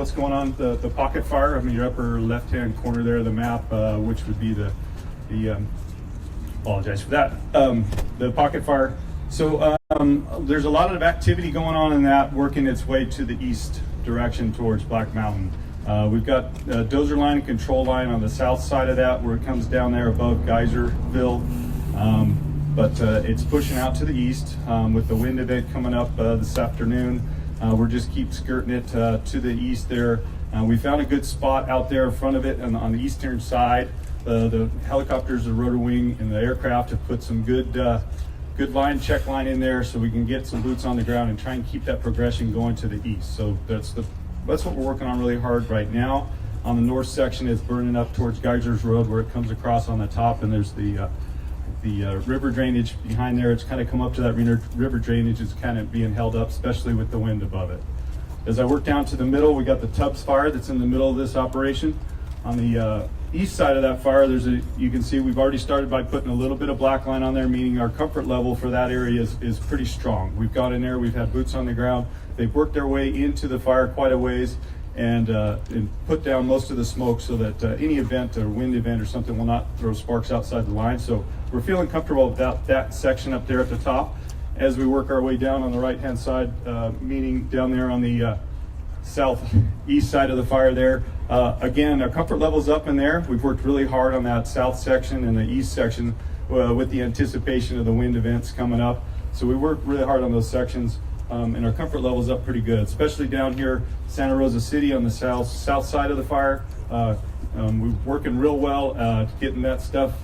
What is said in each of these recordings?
what's going on. The pocket fire, your upper left-hand corner there of the map, which would be the apologize for that, the pocket fire. So there's a lot of activity going on in that, working its way to the east direction towards Black Mountain. We've got a dozer line and control line on the south side of that, where it comes down there above Geyserville. But it's pushing out to the east with the wind event coming up this afternoon. We're just keep skirting it to the east there. We found a good spot out there in front of it on the eastern side. The helicopters, the rotor wing, and the aircraft have put some good check line in there, so we can get some boots on the ground and try and keep that progression going to the east. So that's what we're working on really hard right now. On the north section, it's burning up towards Geysers Road, where it comes across on the top, and there's the river drainage behind there. It's kind of come up to that river drainage. It's kind of being held up, especially with the wind above it. As I work down to the middle, we got the Tubbs fire that's in the middle of this operation. On the east side of that fire, you can see we've already started by putting a little bit of black line on there, meaning our comfort level for that area is pretty strong. We've got in there, we've had boots on the ground. They've worked their way into the fire quite a ways and put down most of the smoke so that any event or wind event or something will not throw sparks outside the line. So we're feeling comfortable about that section up there at the top. As we work our way down on the right-hand side, meaning down there on the southeast side of the fire there. Again, our comfort level's up in there. We've worked really hard on that south section and the east section with the anticipation of the wind events coming up. So we worked really hard on those sections, and our comfort level's up pretty good, especially down here, Santa Rosa City on the south side of the fire. We're working real well, getting that stuff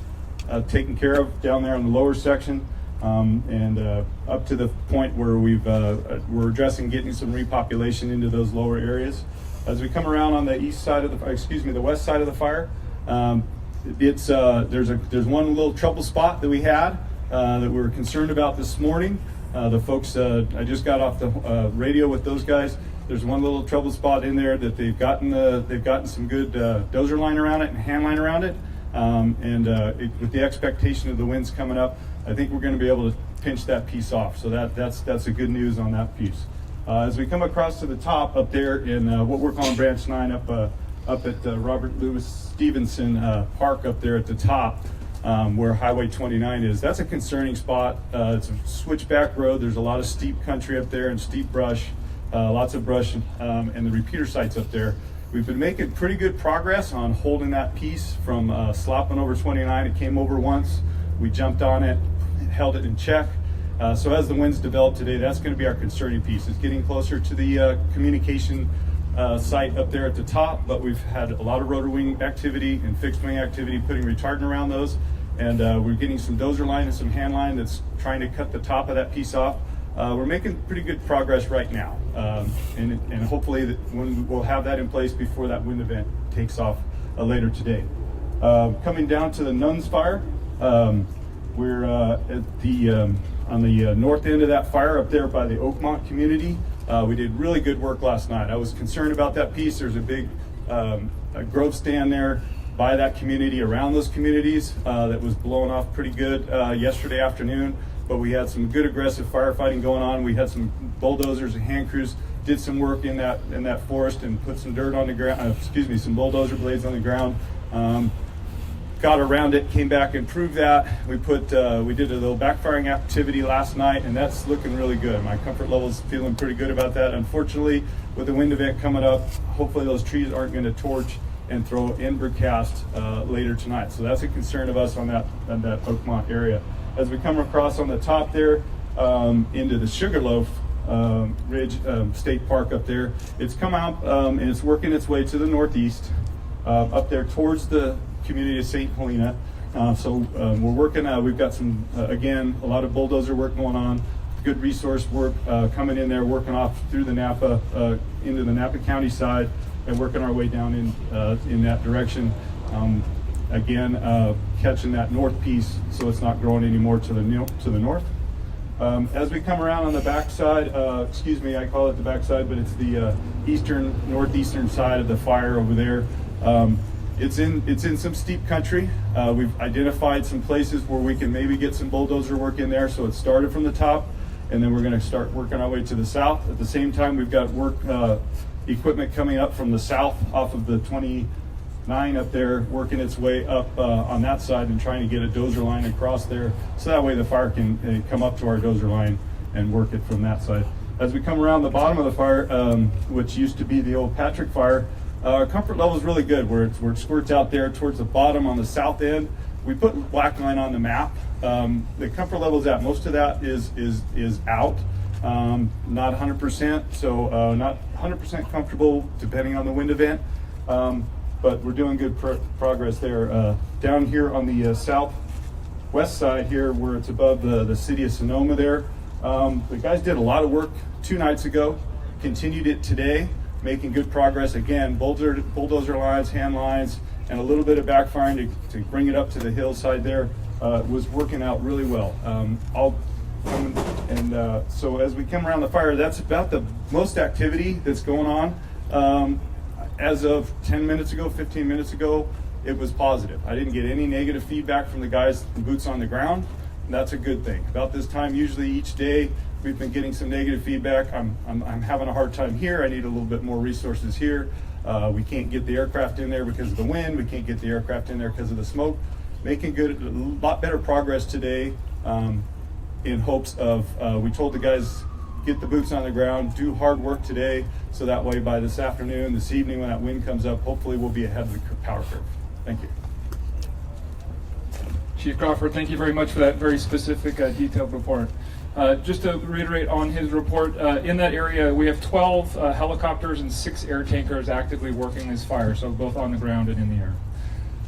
taken care of down there on the lower section. And up to the point where we're addressing getting some repopulation into those lower areas. As we come around on the the west side of the fire, there's one little trouble spot that we had that we were concerned about this morning. The folks, I just got off the radio with those guys. There's one little trouble spot in there that they've gotten some good dozer line around it and hand line around it. With the expectation of the winds coming up, I think we're going to be able to pinch that piece off. So that's a good news on that piece. As we come across to the top up there in what we're calling Branch 9 up at Robert Louis Stevenson Park up there at the top, where Highway 29 is, that's a concerning spot. It's a switchback road. There's a lot of steep country up there and steep brush, lots of brush, and the repeater sites up there. We've been making pretty good progress on holding that piece from slopping over 29. It came over once. We jumped on it, held it in check. So as the winds develop today, that's going to be our concerning piece. It's getting closer to the communication site up there at the top, but we've had a lot of rotor wing activity and fixed wing activity, putting retardant around those. And we're getting some dozer line and some hand line that's trying to cut the top of that piece off. We're making pretty good progress right now, and hopefully we'll have that in place before that wind event takes off later today. Coming down to the Nuns fire, we're on the north end of that fire up there by the Oakmont community. We did really good work last night. I was concerned about that piece. There's a big a grove stand there by that community, around those communities, that was blowing off pretty good yesterday afternoon. But we had some good aggressive firefighting going on. We had some bulldozers and hand crews did some work in that forest and put some dirt on the ground. Some bulldozer blades on the ground. Got around it, came back and proved that. We did a little backfiring activity last night, and that's looking really good. My comfort level's feeling pretty good about that. Unfortunately, with the wind event coming up, hopefully those trees aren't going to torch and throw ember cast later tonight. So that's a concern of us on that Oakmont area. As we come across on the top there into the Sugarloaf Ridge State Park up there, it's come out and it's working its way to the northeast up there towards the community of St. Helena. We're working, we've got some, again, a lot of bulldozer work going on, good resource work coming in there, working off through the Napa, into the Napa County side, and working our way down in that direction. Catching that north piece so it's not growing anymore to the north. As we come around on the backside, I call it the backside, but it's the northeastern side of the fire over there. It's in some steep country. We've identified some places where we can maybe get some bulldozer work in there. So it started from the top, and then we're going to start working our way to the south. At the same time, we've got work equipment coming up from the south off of the 29 up there, working its way up on that side and trying to get a dozer line across there, so that way the fire can come up to our dozer line and work it from that side. As we come around the bottom of the fire, which used to be the old Patrick fire, our comfort level is really good, where it squirts out there towards the bottom on the south end. We put black line on the map. The comfort level is at, most of that is out, not 100%, so not 100% comfortable depending on the wind event, but we're doing good progress there. Down here on the southwest side here, where it's above the city of Sonoma there, the guys did a lot of work 2 nights ago, continued it today, making good progress. Again, bulldozer lines, hand lines, and a little bit of backfiring to bring it up to the hillside there was working out really well. So as we come around the fire, that's about the most activity that's going on. As of 10 minutes ago, 15 minutes ago, it was positive. I didn't get any negative feedback from the guys, the boots on the ground. And that's a good thing. About this time, usually each day, we've been getting some negative feedback. I'm having a hard time here. I need a little bit more resources here. We can't get the aircraft in there because of the wind. We can't get the aircraft in there because of the smoke. Making a lot better progress today in hopes of, we told the guys, get the boots on the ground, do hard work today, so that way by this afternoon, this evening when that wind comes up, hopefully we'll be ahead of the power curve. Thank you. Chief Crawford, thank you very much for that very specific, detailed report. Just to reiterate on his report, in that area we have 12 helicopters and 6 air tankers actively working this fire, so both on the ground and in the air.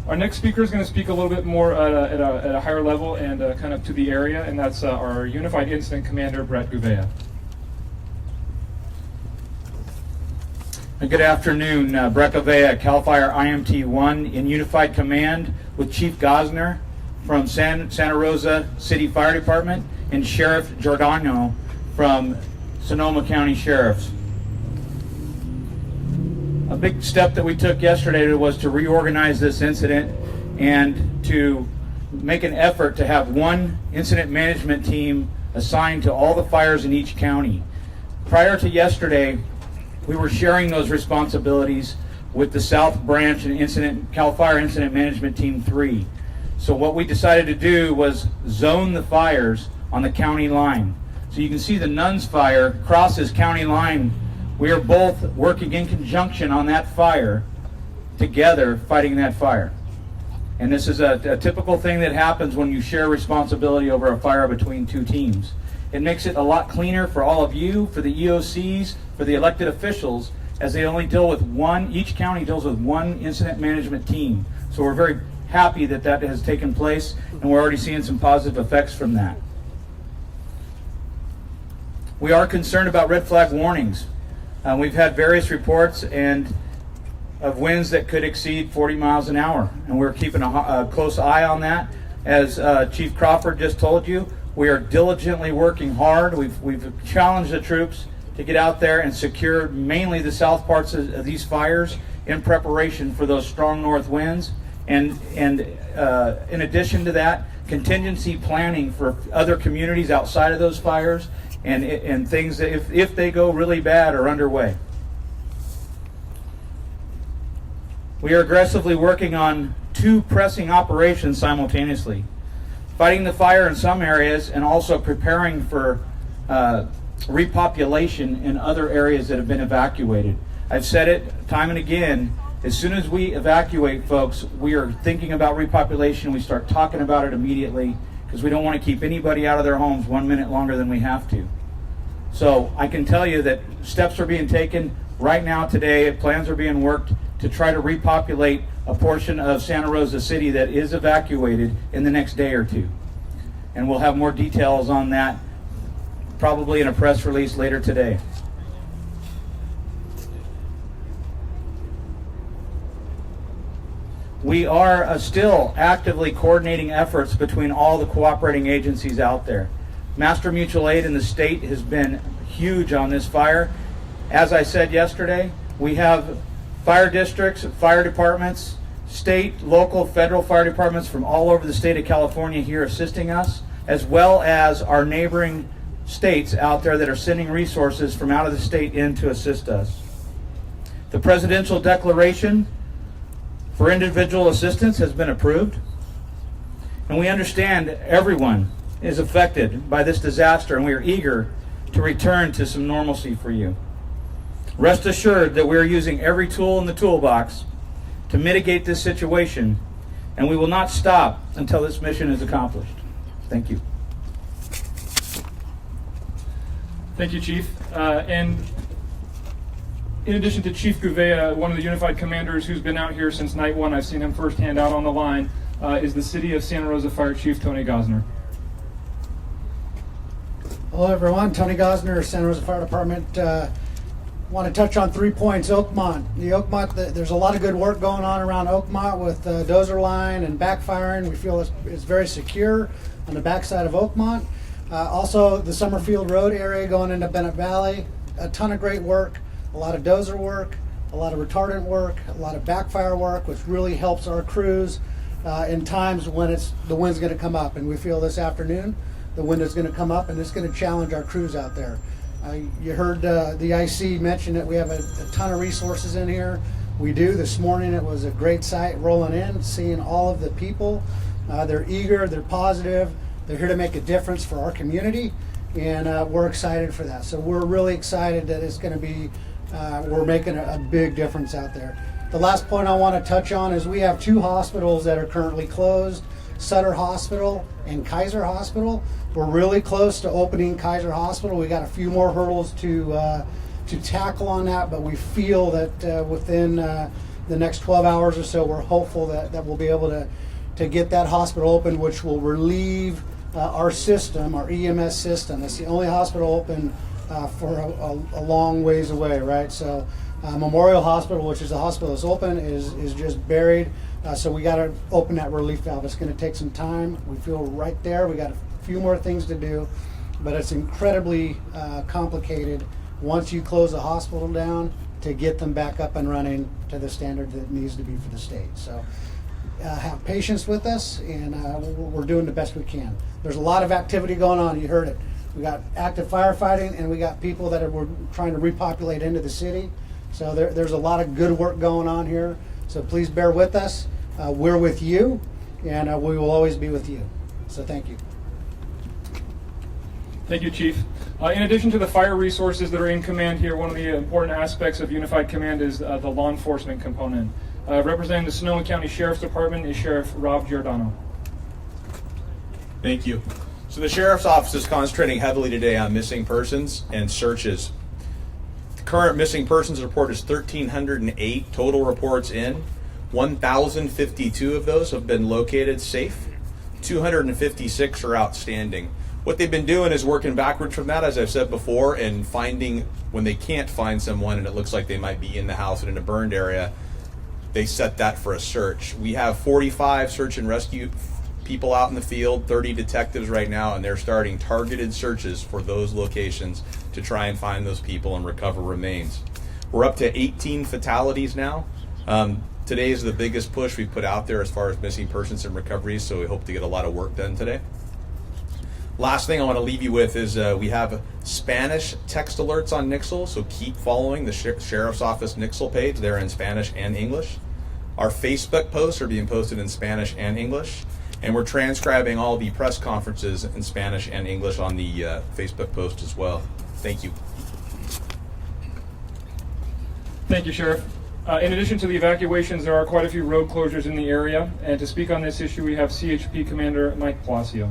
Our next speaker is going to speak a little bit more at a higher level and kind of to the area, and that's our Unified Incident Commander, Brett Gouveia. Good afternoon, Brett Gouveia, CAL FIRE IMT-1 in Unified Command with Chief Gosner from Santa Rosa City Fire Department and Sheriff Giordano from Sonoma County Sheriffs. A big step that we took yesterday was to reorganize this incident and to make an effort to have one incident management team assigned to all the fires in each county. Prior to yesterday, we were sharing those responsibilities with the South Branch and CAL FIRE Incident Management Team 3. So what we decided to do was zone the fires on the county line. So you can see the Nuns fire crosses county line. We are both working in conjunction on that fire, together fighting that fire. And this is a typical thing that happens when you share responsibility over a fire between 2 teams. It makes it a lot cleaner for all of you, for the EOCs, for the elected officials, as they only deal with each county deals with one incident management team. So we're very happy that that has taken place, and we're already seeing some positive effects from that. We are concerned about red flag warnings. We've had various reports of winds that could exceed 40 miles an hour, and we're keeping a close eye on that. As Chief Crawford just told you, we are diligently working hard. We've challenged the troops to get out there and secure mainly the south parts of these fires in preparation for those strong north winds. And in addition to that, contingency planning for other communities outside of those fires and things that if they go really bad are underway. We are aggressively working on 2 pressing operations simultaneously. Fighting the fire in some areas and also preparing for repopulation in other areas that have been evacuated. I've said it time and again, as soon as we evacuate folks, we are thinking about repopulation. We start talking about it immediately because we don't want to keep anybody out of their homes 1 minute longer than we have to. So I can tell you that steps are being taken right now today. Plans are being worked to try to repopulate a portion of Santa Rosa City that is evacuated in the next day or 2. And we'll have more details on that probably in a press release later today. We are still actively coordinating efforts between all the cooperating agencies out there. Master Mutual Aid in the state has been huge on this fire. As I said yesterday, we have fire districts, fire departments, state, local, federal fire departments from all over the state of California here assisting us, as well as our neighboring states out there that are sending resources from out of the state in to assist us. The presidential declaration for individual assistance has been approved, and we understand everyone is affected by this disaster, and we are eager to return to some normalcy for you. Rest assured that we are using every tool in the toolbox to mitigate this situation, and we will not stop until this mission is accomplished. Thank you. Thank you, Chief. And in addition to Chief Gouveia, one of the Unified Commanders who's been out here since night one, I've seen him firsthand out on the line, is the City of Santa Rosa Fire Chief Tony Gosner. Hello everyone, Tony Gosner, Santa Rosa Fire Department. Want to touch on 3 points. Oakmont. There's a lot of good work going on around Oakmont with dozer line and backfiring. We feel it's very secure on the backside of Oakmont. Also, the Summerfield Road area going into Bennett Valley. A ton of great work, a lot of dozer work, a lot of retardant work, a lot of backfire work, which really helps our crews in times when the wind's going to come up. And we feel this afternoon the wind is going to come up and it's going to challenge our crews out there. You heard the IC mention that we have a ton of resources in here. We do. This morning it was a great sight rolling in, seeing all of the people. They're eager, they're positive, they're here to make a difference for our community, and we're excited for that. So we're really excited that it's going to be, we're making a big difference out there. The last point I want to touch on is we have 2 hospitals that are currently closed, Sutter Hospital and Kaiser Hospital. We're really close to opening Kaiser Hospital. We got a few more hurdles to tackle on that, but we feel that within the next 12 hours or so, we're hopeful that we'll be able to get that hospital open, which will relieve our system, our EMS system. It's the only hospital open for a long ways away, right? So Memorial Hospital, which is the hospital that's open, is just buried. So we got to open that relief valve. It's going to take some time. We feel right there. We got a few more things to do, but it's incredibly complicated once you close the hospital down to get them back up and running to the standard that it needs to be for the state. So have patience with us, and we're doing the best we can. There's a lot of activity going on. You heard it. We got active firefighting, and we got people that we're trying to repopulate into the city. So there's a lot of good work going on here. So please bear with us. We're with you, and we will always be with you. So thank you. Thank you, Chief. In addition to the fire resources that are in command here, one of the important aspects of Unified Command is the law enforcement component. Representing the Sonoma County Sheriff's Department is Sheriff Rob Giordano. Thank you. So the Sheriff's Office is concentrating heavily today on missing persons and searches. The current missing persons report is 1,308 total reports in. 1,052 of those have been located safe. 256 are outstanding. What they've been doing is working backwards from that, as I've said before, and finding when they can't find someone and it looks like they might be in the house and in a burned area, they set that for a search. We have 45 search and rescue people out in the field, 30 detectives right now, and they're starting targeted searches for those locations to try and find those people and recover remains. We're up to 18 fatalities now. Today is the biggest push we put out there as far as missing persons and recoveries, so we hope to get a lot of work done today. Last thing I want to leave you with is we have Spanish text alerts on Nixle, so keep following the Sheriff's Office Nixle page. They're in Spanish and English. Our Facebook posts are being posted in Spanish and English, and we're transcribing all the press conferences in Spanish and English on the Facebook post as well. Thank you. Thank you, Sheriff. In addition to the evacuations, there are quite a few road closures in the area, and to speak on this issue, we have CHP Commander Mike Palacio.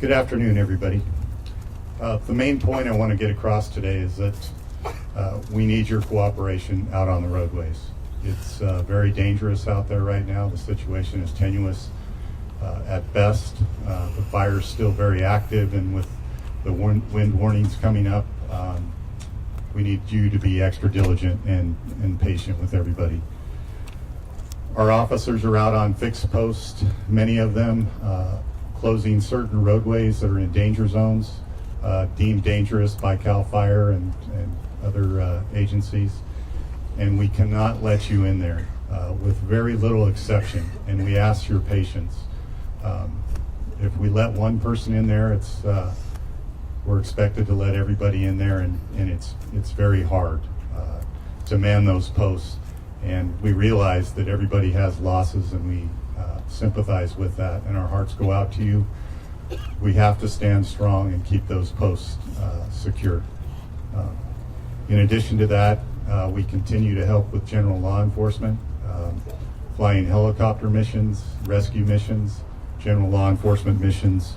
Good afternoon, everybody. The main point I want to get across today is that we need your cooperation out on the roadways. It's very dangerous out there right now. The situation is tenuous at best. The fire is still very active, and with the wind warnings coming up, we need you to be extra diligent and patient with everybody. Our officers are out on fixed posts, many of them closing certain roadways that are in danger zones, deemed dangerous by CAL FIRE and other agencies. And we cannot let you in there with very little exception, and we ask your patience. If we let one person in there, we're expected to let everybody in there, and it's very hard to man those posts. And we realize that everybody has losses, and we sympathize with that, and our hearts go out to you. We have to stand strong and keep those posts secure. In addition to that, we continue to help with general law enforcement, flying helicopter missions, rescue missions, general law enforcement missions,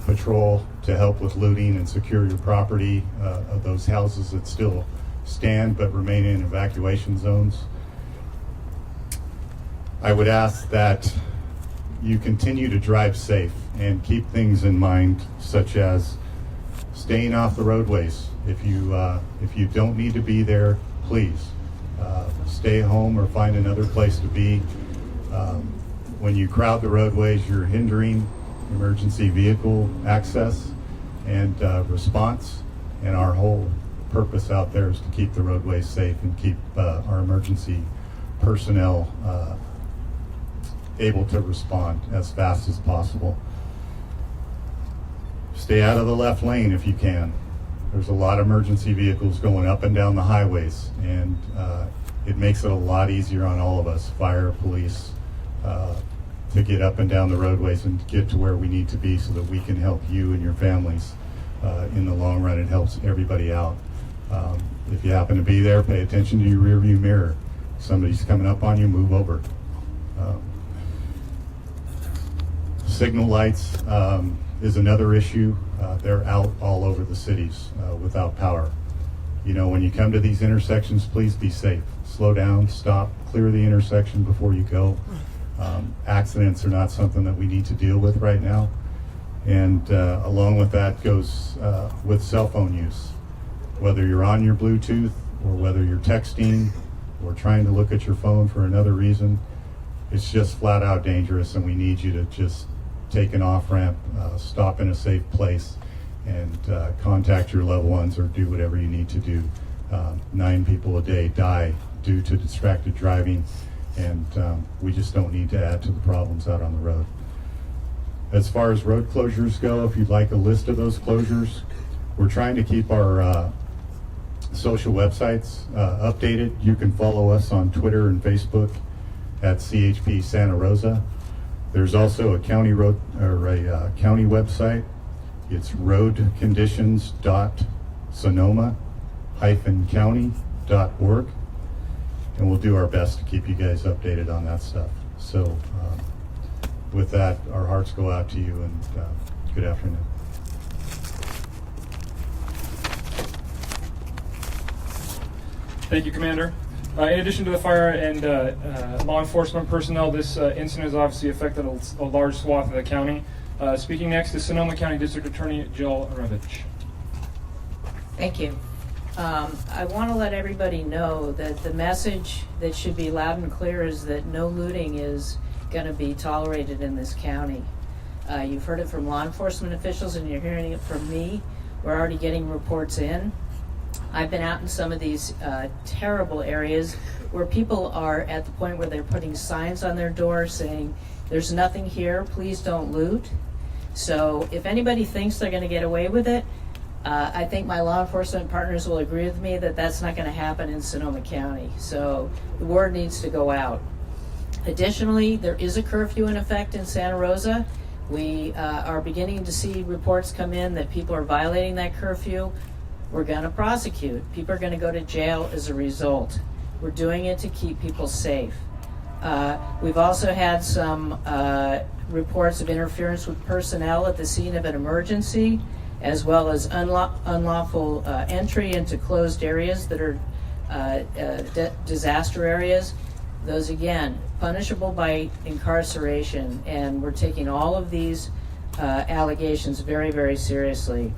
patrol to help with looting and secure your property of those houses that still stand but remain in evacuation zones. I would ask that you continue to drive safe and keep things in mind, such as staying off the roadways. If you don't need to be there, please stay home or find another place to be. When you crowd the roadways, you're hindering emergency vehicle access and response, and our whole purpose out there is to keep the roadways safe and keep our emergency personnel able to respond as fast as possible. Stay out of the left lane if you can. There's a lot of emergency vehicles going up and down the highways, and it makes it a lot easier on all of us, fire, police, to get up and down the roadways and get to where we need to be so that we can help you and your families. In the long run, it helps everybody out. If you happen to be there, pay attention to your rear view mirror. Somebody's coming up on you, move over. Signal lights is another issue. They're out all over the cities without power. You know, when you come to these intersections, please be safe. Slow down, stop, clear the intersection before you go. Accidents are not something that we need to deal with right now. And along with that goes with cell phone use. Whether you're on your Bluetooth or whether you're texting or trying to look at your phone for another reason, it's just flat out dangerous, and we need you to just take an off-ramp, stop in a safe place, and contact your loved ones or do whatever you need to do. 9 people a day die due to distracted driving, and we just don't need to add to the problems out on the road. As far as road closures go, if you'd like a list of those closures, we're trying to keep our social websites updated. You can follow us on Twitter and Facebook at CHP Santa Rosa. There's also a county road or a county website. It's roadconditions.sonoma-county.org, and we'll do our best to keep you guys updated on that stuff. So with that, our hearts go out to you, and good afternoon. Thank you, Commander. In addition to the fire and law enforcement personnel, this incident has obviously affected a large swath of the county. Speaking next is Sonoma County District Attorney Jill Revich. Thank you. I want to let everybody know that the message that should be loud and clear is that no looting is going to be tolerated in this county. You've heard it from law enforcement officials, and you're hearing it from me. We're already getting reports in. I've been out in some of these terrible areas where people are at the point where they're putting signs on their doors saying, "There's nothing here, please don't loot." So if anybody thinks they're going to get away with it, I think my law enforcement partners will agree with me that that's not going to happen in Sonoma County. So the word needs to go out. Additionally, there is a curfew in effect in Santa Rosa. We are beginning to see reports come in that people are violating that curfew. We're going to prosecute. People are going to go to jail as a result. We're doing it to keep people safe. We've also had some reports of interference with personnel at the scene of an emergency, as well as unlawful entry into closed areas that are disaster areas. Those, again, punishable by incarceration, and we're taking all of these allegations very, very seriously.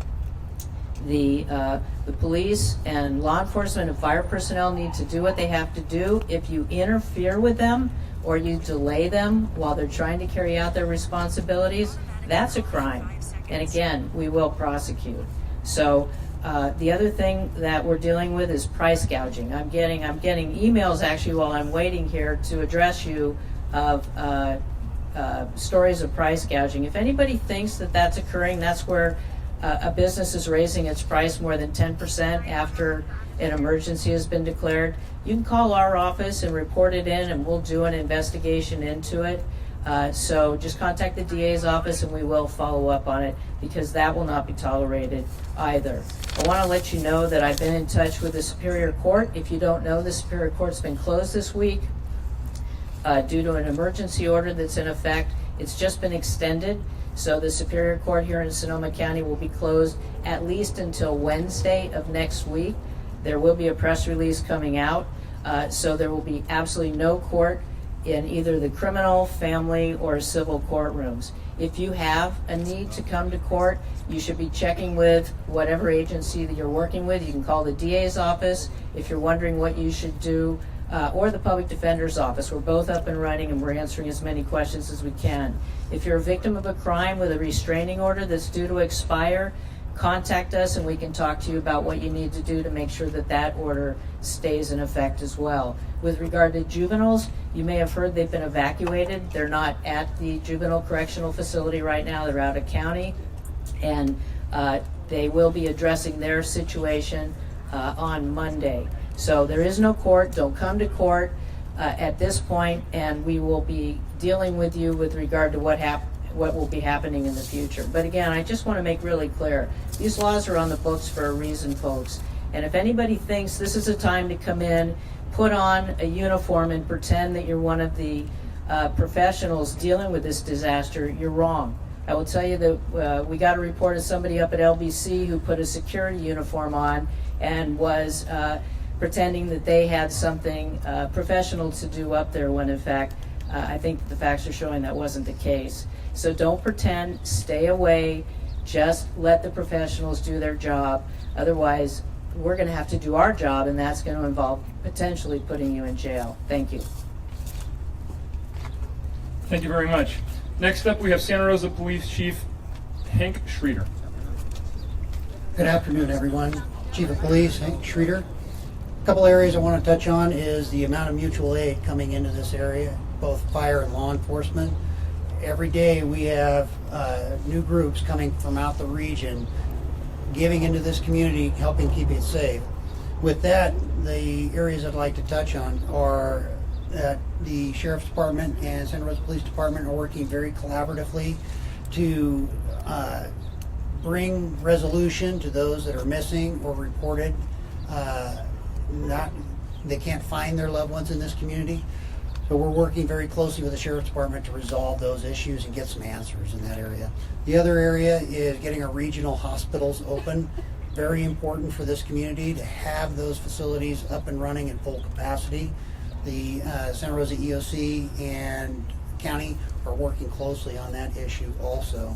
The police and law enforcement and fire personnel need to do what they have to do. If you interfere with them or you delay them while they're trying to carry out their responsibilities, that's a crime. And again, we will prosecute. So the other thing that we're dealing with is price gouging. I'm getting emails actually while I'm waiting here to address you of stories of price gouging. If anybody thinks that that's occurring, that's where a business is raising its price more than 10% after an emergency has been declared, you can call our office and report it in, and we'll do an investigation into it. So just contact the DA's office and we will follow up on it, because that will not be tolerated either. I want to let you know that I've been in touch with the Superior Court. If you don't know, the Superior Court's been closed this week due to an emergency order that's in effect. It's just been extended. So the Superior Court here in Sonoma County will be closed at least until Wednesday of next week. There will be a press release coming out. So there will be absolutely no court in either the criminal, family, or civil courtrooms. If you have a need to come to court, you should be checking with whatever agency that you're working with. You can call the DA's office if you're wondering what you should do, or the public defender's office. We're both up and running, and we're answering as many questions as we can. If you're a victim of a crime with a restraining order that's due to expire, contact us and we can talk to you about what you need to do to make sure that that order stays in effect as well. With regard to juveniles, you may have heard they've been evacuated. They're not at the juvenile correctional facility right now. They're out of county, and they will be addressing their situation on Monday. So there is no court. Don't come to court at this point, and we will be dealing with you with regard to what will be happening in the future. But again, I just want to make really clear, these laws are on the books for a reason, folks. And if anybody thinks this is a time to come in, put on a uniform and pretend that you're one of the professionals dealing with this disaster, you're wrong. I will tell you that we got a report of somebody up at LBC who put a security uniform on and was pretending that they had something professional to do up there, when in fact, I think the facts are showing that wasn't the case. So don't pretend, stay away, just let the professionals do their job. Otherwise, we're going to have to do our job, and that's going to involve potentially putting you in jail. Thank you. Thank you very much. Next up, we have Santa Rosa Police Chief Hank Schroeder. Good afternoon, everyone. Chief of Police Hank Schroeder. A couple areas I want to touch on is the amount of mutual aid coming into this area, both fire and law enforcement. Every day we have new groups coming from out the region, giving into this community, helping keep it safe. With that, the areas I'd like to touch on are that the Sheriff's Department and Santa Rosa Police Department are working very collaboratively to bring resolution to those that are missing or reported. They can't find their loved ones in this community. So we're working very closely with the Sheriff's Department to resolve those issues and get some answers in that area. The other area is getting our regional hospitals open. Very important for this community to have those facilities up and running at full capacity. The Santa Rosa EOC and county are working closely on that issue also.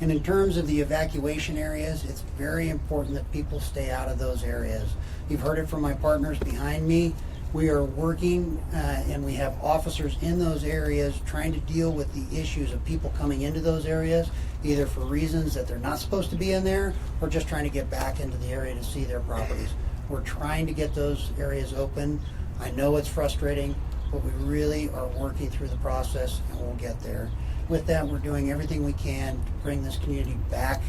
And in terms of the evacuation areas, it's very important that people stay out of those areas. You've heard it from my partners behind me. We are working and we have officers in those areas trying to deal with the issues of people coming into those areas, either for reasons that they're not supposed to be in there or just trying to get back into the area to see their properties. We're trying to get those areas open. I know it's frustrating, but we really are working through the process and we'll get there. With that, we're doing everything we can to bring this community back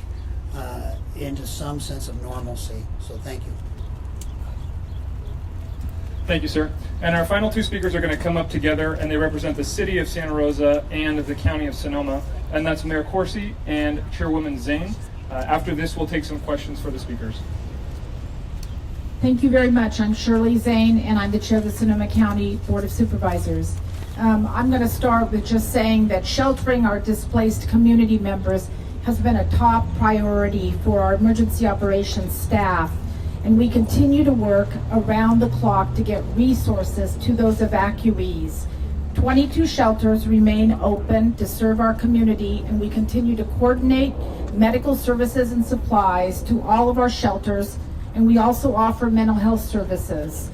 into some sense of normalcy. So thank you. Thank you, sir. And our final two speakers are going to come up together, and they represent the city of Santa Rosa and the county of Sonoma, and that's Mayor Corsi and Chairwoman Zane. After this, we'll take some questions for the speakers. Thank you very much. I'm Shirley Zane, and I'm the chair of the Sonoma County Board of Supervisors. I'm going to start with just saying that sheltering our displaced community members has been a top priority for our emergency operations staff, and we continue to work around the clock to get resources to those evacuees. 22 shelters remain open to serve our community, and we continue to coordinate medical services and supplies to all of our shelters, and we also offer mental health services.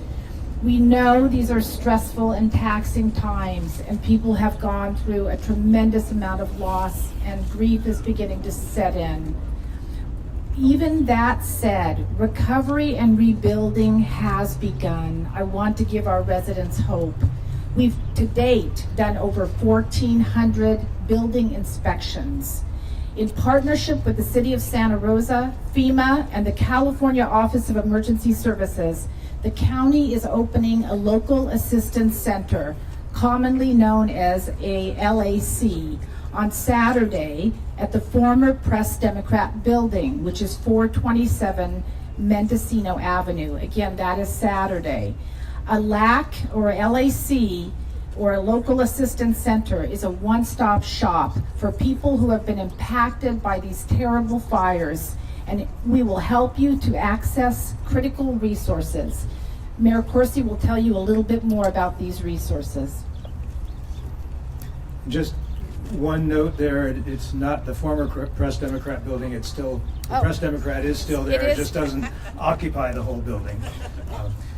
We know these are stressful and taxing times, and people have gone through a tremendous amount of loss, and grief is beginning to set in. Even that said, recovery and rebuilding has begun. I want to give our residents hope. We've to date done over 1,400 building inspections. In partnership with the City of Santa Rosa, FEMA, and the California Office of Emergency Services, the county is opening a local assistance center, commonly known as a LAC, on Saturday at the former Press Democrat building, which is 427 Mendocino Avenue. Again, that is Saturday. A LAC or LAC or a local assistance center is a one-stop shop for people who have been impacted by these terrible fires, and we will help you to access critical resources. Mayor Corsi will tell you a little bit more about these resources. Just one note there, it's not the former Press Democrat building, it's still, the Press Democrat is still there, it just doesn't occupy the whole building.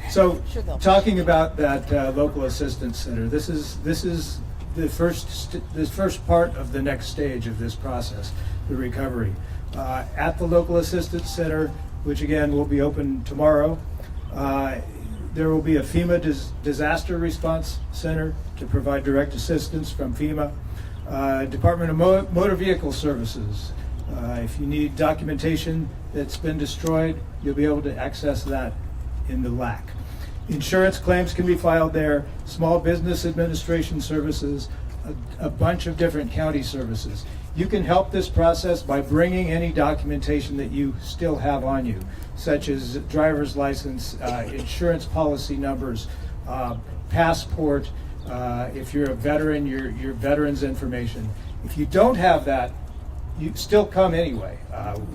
So, talking about that local assistance center, this is the first part of the next stage of this process, the recovery. At the local assistance center, which again will be open tomorrow, there will be a FEMA disaster response center to provide direct assistance from FEMA. Department of Motor Vehicle Services. If you need documentation that's been destroyed, you'll be able to access that in the LAC. Insurance claims can be filed there, Small Business Administration Services, a bunch of different county services. You can help this process by bringing any documentation that you still have on you, such as driver's license, insurance policy numbers, passport. If you're a veteran, your veteran's information. If you don't have that, you still come anyway.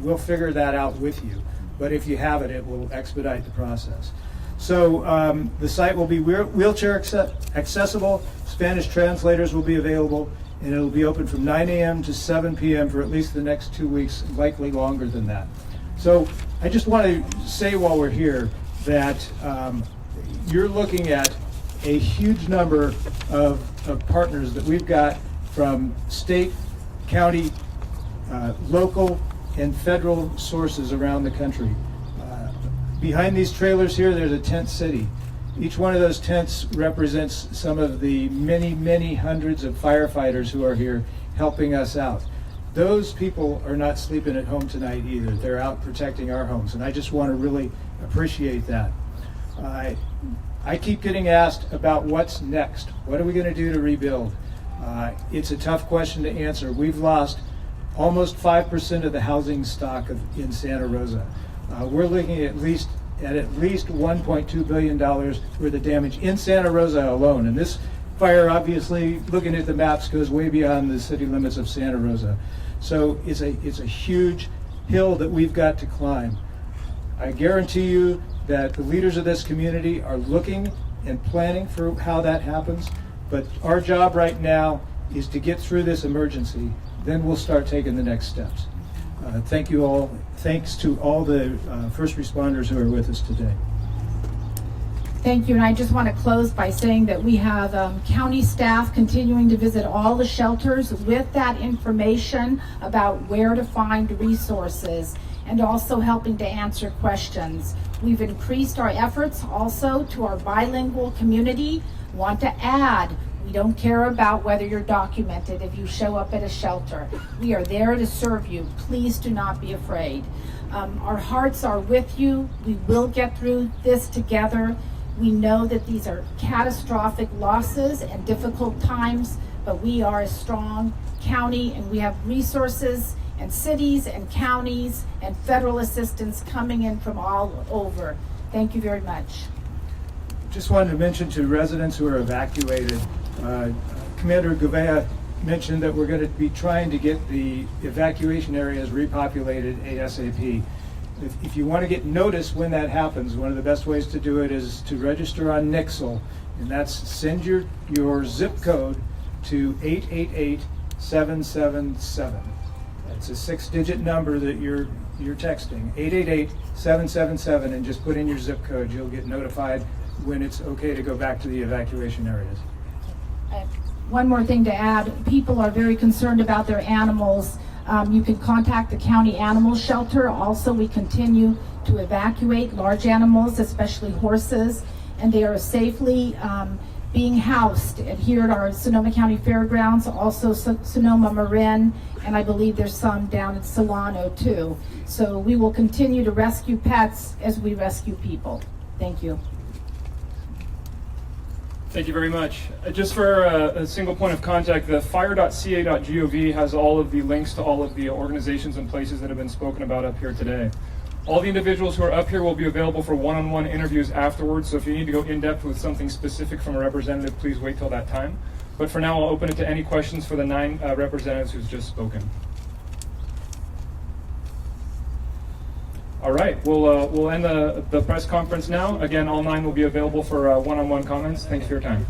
We'll figure that out with you. But if you have it, it will expedite the process. So the site will be wheelchair accessible. Spanish translators will be available, and it'll be open from 9 a.m. to 7 p.m. for at least the next 2 weeks, likely longer than that. So I just want to say while we're here that you're looking at a huge number of partners that we've got from state, county, local, and federal sources around the country. Behind these trailers here, there's a tent city. Each one of those tents represents some of the many, many hundreds of firefighters who are here helping us out. Those people are not sleeping at home tonight either. They're out protecting our homes, and I just want to really appreciate that. I keep getting asked about what's next. What are we going to do to rebuild? It's a tough question to answer. We've lost almost 5% of the housing stock in Santa Rosa. We're looking at least $1.2 billion worth of damage in Santa Rosa alone. And this fire, obviously, looking at the maps, goes way beyond the city limits of Santa Rosa. So it's a huge hill that we've got to climb. I guarantee you that the leaders of this community are looking and planning for how that happens. But our job right now is to get through this emergency. Then we'll start taking the next steps. Thank you all. Thanks to all the first responders who are with us today. Thank you, and I just want to close by saying that we have county staff continuing to visit all the shelters with that information about where to find resources and also helping to answer questions. We've increased our efforts also to our bilingual community. Want to add, we don't care about whether you're documented if you show up at a shelter. We are there to serve you. Please do not be afraid. Our hearts are with you. We will get through this together. We know that these are catastrophic losses and difficult times, but we are a strong county and we have resources and cities and counties and federal assistance coming in from all over. Thank you very much. Just wanted to mention to residents who are evacuated, Commander Gouveia mentioned that we're going to be trying to get the evacuation areas repopulated ASAP. If you want to get notice when that happens, one of the best ways to do it is to register on Nixle, and that's send your zip code to 888-777. It's a 6-digit number that you're texting, 888-777, and just put in your zip code. You'll get notified when it's okay to go back to the evacuation areas. One more thing to add, people are very concerned about their animals. You can contact the county animal shelter. Also, we continue to evacuate large animals, especially horses, and they are safely being housed here at our Sonoma County Fairgrounds, also Sonoma Marin, and I believe there's some down at Solano too. So we will continue to rescue pets as we rescue people. Thank you. Thank you very much. Just for a single point of contact, the fire.ca.gov has all of the links to all of the organizations and places that have been spoken about up here today. All the individuals who are up here will be available for one-on-one interviews afterwards, so if you need to go in-depth with something specific from a representative, please wait till that time. But for now, I'll open it to any questions for the 9 representatives who's just spoken. All right, we'll end the press conference now. Again, all 9 will be available for one-on-one comments. Thank you for your time.